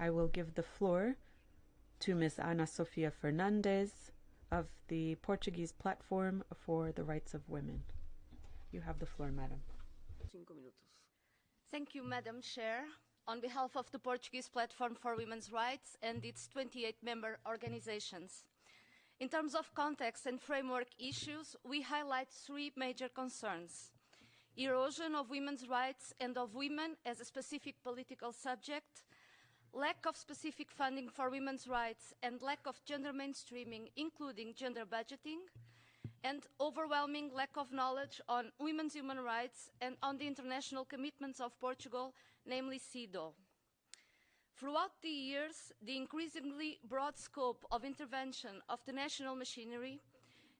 I will give the floor to Ms. Ana Sofia Fernandes of the Portuguese Platform for the Rights of Women. You have the floor, madam. Thank you, Madam Chair. On behalf of the Portuguese Platform for Women's Rights and its 28 member organizations. In terms of context and framework issues, we highlight three major concerns: erosion of women's rights and of women as a specific political subject, lack of specific funding for women's rights and lack of gender mainstreaming, including gender budgeting, and overwhelming lack of knowledge on women's human rights and on the international commitments of Portugal, namely CEDAW. Throughout the years, the increasingly broad scope of intervention of the national machinery,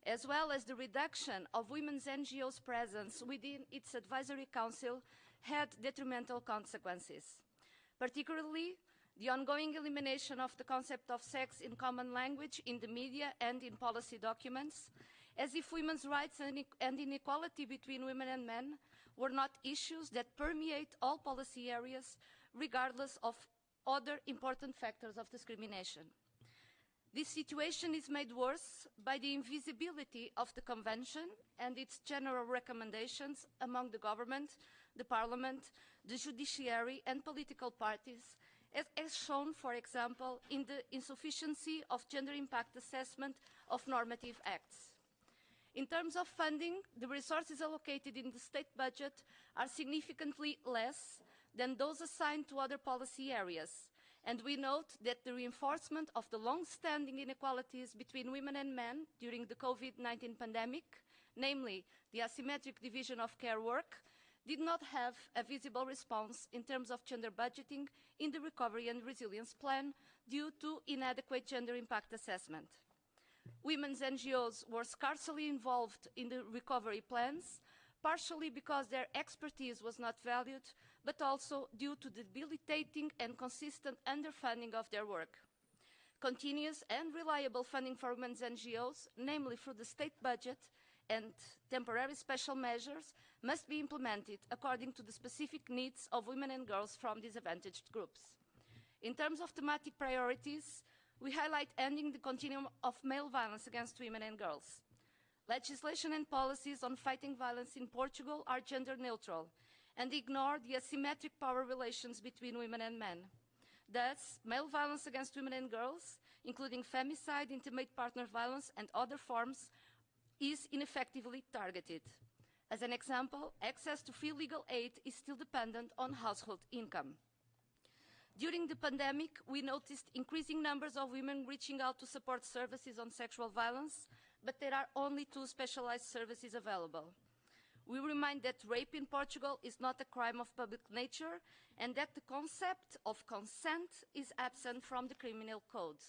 as well as the reduction of women's NGOs' presence within its advisory council, had detrimental consequences. Particularly, the ongoing elimination of the concept of sex in common language in the media and in policy documents, as if women's rights and inequality between women and men were not issues that permeate all policy areas, regardless of other important factors of discrimination. This situation is made worse by the invisibility of the Convention and its general recommendations among the government, the parliament, the judiciary and political parties, as shown, for example, in the insufficiency of gender impact assessment of normative acts. In terms of funding, the resources allocated in the state budget are significantly less than those assigned to other policy areas, and we note that the reinforcement of the long-standing inequalities between women and men during the COVID-19 pandemic, namely the asymmetric division of care work, did not have a visible response in terms of gender budgeting in the Recovery and Resilience Plan due to inadequate gender impact assessment. Women's NGOs were scarcely involved in the recovery plans, partially because their expertise was not valued, but also due to the debilitating and consistent underfunding of their work. Continuous and reliable funding for women's NGOs, namely through the state budget and temporary special measures, must be implemented according to the specific needs of women and girls from disadvantaged groups. In terms of thematic priorities, we highlight ending the continuum of male violence against women and girls. Legislation and policies on fighting violence in Portugal are gender neutral and ignore the asymmetric power relations between women and men. Thus, male violence against women and girls, including femicide, intimate partner violence and other forms, is ineffectively targeted. As an example, access to free legal aid is still dependent on household income. During the pandemic, we noticed increasing numbers of women reaching out to support services on sexual violence, but there are only 2 specialized services available. We remind that rape in Portugal is not a crime of public nature and that the concept of consent is absent from the criminal code.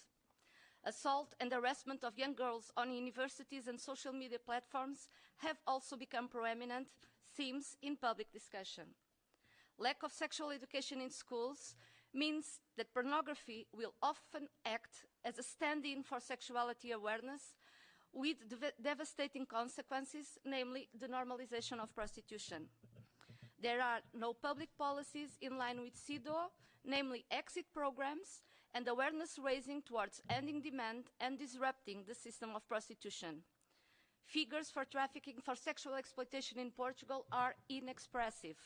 Assault and harassment of young girls on universities and social media platforms have also become prominent themes in public discussion. Lack of sexual education in schools means that pornography will often act as a stand-in for sexuality awareness with devastating consequences, namely the normalization of prostitution. There are no public policies in line with CEDAW, namely exit programs and awareness raising towards ending demand and disrupting the system of prostitution. Figures for trafficking for sexual exploitation in Portugal are inexpressive,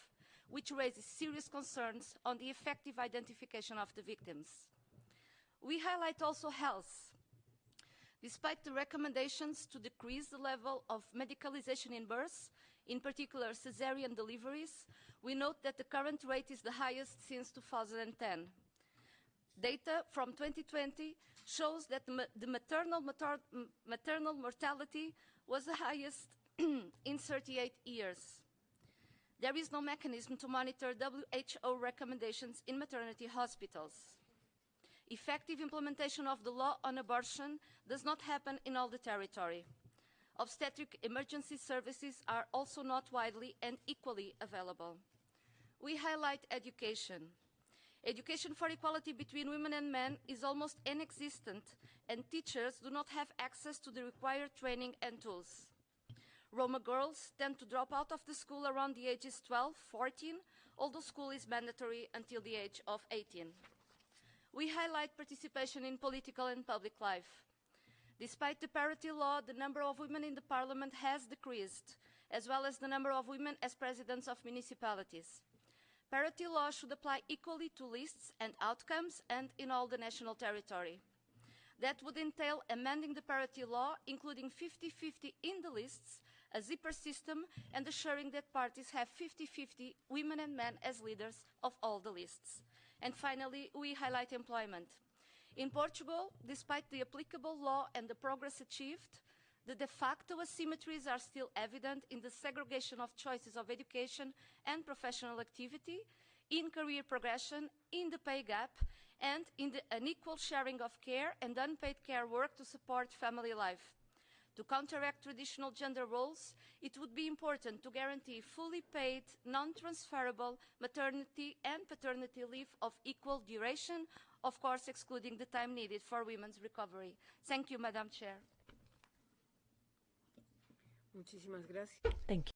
which raises serious concerns on the effective identification of the victims. We highlight also health. Despite the recommendations to decrease the level of medicalization in births, in particular cesarean deliveries, we note that the current rate is the highest since 2010. Data from 2020 shows that the maternal mortality was the highest in 38 years. There is no mechanism to monitor WHO recommendations in maternity hospitals. Effective implementation of the law on abortion does not happen in all the territory. Obstetric emergency services are also not widely and equally available. We highlight education. Education for equality between women and men is almost inexistent, and teachers do not have access to the required training and tools. Roma girls tend to drop out of the school around the ages 12, 14, although school is mandatory until the age of 18. we highlight participation in political and public life. Despite the parity law, the number of women in the parliament has decreased, as well as the number of women as presidents of municipalities. Parity law should apply equally to lists and outcomes and in all the national territory. That would entail amending the parity law, including 50-50 in the lists, a zipper system, and assuring that parties have 50-50 women and men as leaders of all the lists. And finally, we highlight employment. In Portugal, despite the applicable law and the progress achieved, the de facto asymmetries are still evident in the segregation of choices of education and professional activity, in career progression, in the pay gap, and in the unequal sharing of care and unpaid care work to support family life. To counteract traditional gender roles, it would be important to guarantee fully paid, non-transferable maternity and paternity leave of equal duration, of course excluding the time needed for women's recovery. Thank you, Madam Chair. Muchísimas gracias. Thank you.